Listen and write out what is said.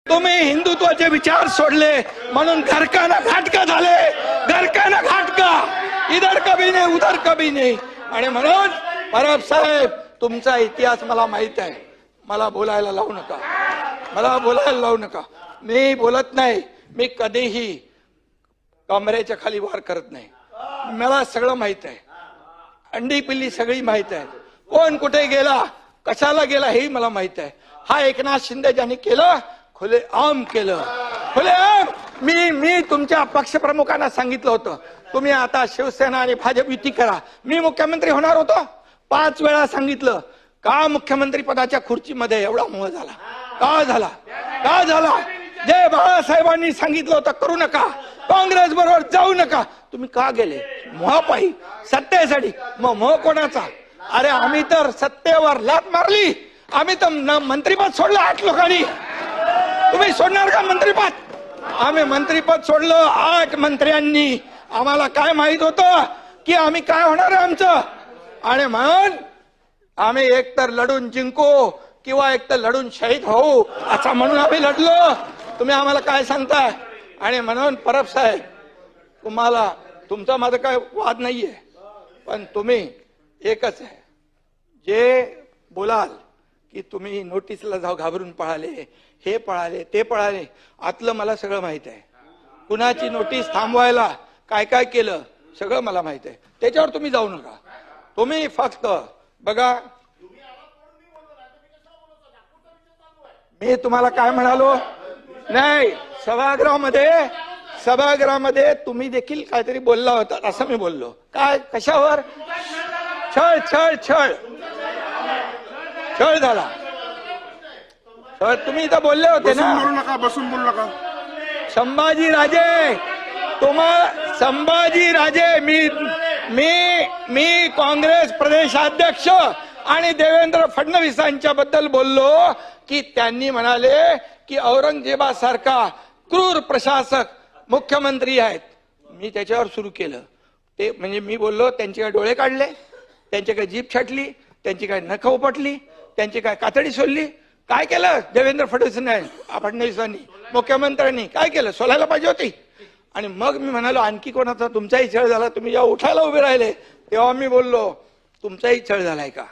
तुम्ही हिंदुत्वाचे विचार सोडले म्हणून घरकाना घाटका झाले, घरकाना घाटका, इधर कभी नाही उधर कभी नाही. आणि म्हणून परब साहेब तुमचा इतिहास मला माहित आहे. मला बोलायला लावू नका, मला बोलायला लावू नका. मी बोलत नाही, मी कधीही कमरेच्या खाली वार करत नाही. मला सगळं माहित आहे, अंडी पिल्ली सगळी माहित आहे. कोण कुठे गेला, कशाला गेला हेही मला माहित आहे. हा एकनाथ शिंदे ज्यांनी केलं खुले आम केलं, खुले आम. मी तुमच्या पक्षप्रमुखांना सांगितलं होतं तुम्ही आता शिवसेना आणि भाजप युती करा. मी मुख्यमंत्री होणार होतो, 5 वेळा सांगितलं. का मुख्यमंत्री पदाच्या खुर्चीमध्ये एवढा मोह झाला? का झाला? का झाला? जे बाळासाहेबांनी सांगितलं होतं करू नका, काँग्रेस बरोबर जाऊ नका, तुम्ही का गेले? मोहापायी, सत्तेसाठी. मग मोह कोणाचा? अरे आम्ही तर सत्तेवर लात मारली, आम्ही तर मंत्रीपद सोडलं 8 लोकांनी. तुम्ही सोडणार का मंत्रीपद? आम्ही मंत्रीपद सोडलं 8 मंत्र्यांनी. आम्हाला काय माहित होतं की आम्ही काय होणार आहे आमचं. आणि म्हणून आम्ही एकतर लढून जिंकू किंवा एकतर लढून शहीद होऊ असं म्हणून आम्ही लढलो. तुम्ही आम्हाला काय सांगताय? आणि म्हणून परब साहेब तुम्हाला तुमचा माझा काय वाद नाहीये, पण तुम्ही एकच आहे, जे बोलाल की तुम्ही नोटीसला जाऊ घाबरून पळाले, हे पळाले ते पळाले, आतलं मला सगळं माहित आहे. कुणाची नोटीस थांबवायला काय काय केलं सगळं मला माहित आहे. त्याच्यावर तुम्ही जाऊ नका. तुम्ही फक्त बघा, मी तुम्हाला काय म्हणालो नाही, सभागृहामध्ये तुम्ही देखील काहीतरी बोलला होता असं मी बोललो. काय कशावर? छळ छळ छळ छळ झाला. तर तुम्ही इथं बोलले होते ना, बसून बोलू नका. संभाजीराजे मी काँग्रेस प्रदेशाध्यक्ष आणि देवेंद्र फडणवीसांच्या बद्दल बोललो की त्यांनी म्हणाले की औरंगजेबासारखा क्रूर प्रशासक मुख्यमंत्री आहेत. मी त्याच्यावर सुरू केलं ते म्हणजे मी बोललो त्यांचे काय डोळे काढले, त्यांची काय जीभ छाटली, त्यांची काय नख उपटली, त्यांची काय कातडी सोडली. काय केलं देवेंद्र फडणवीसांनी मुख्यमंत्र्यांनी काय केलं? सोलायला पाहिजे होती. आणि मग मी म्हणालो आणखी कोणाचा तुमचाही छळ झाला. तुम्ही जेव्हा उठायला उभे राहिले तेव्हा मी बोललो तुमचाही छळ झालाय का?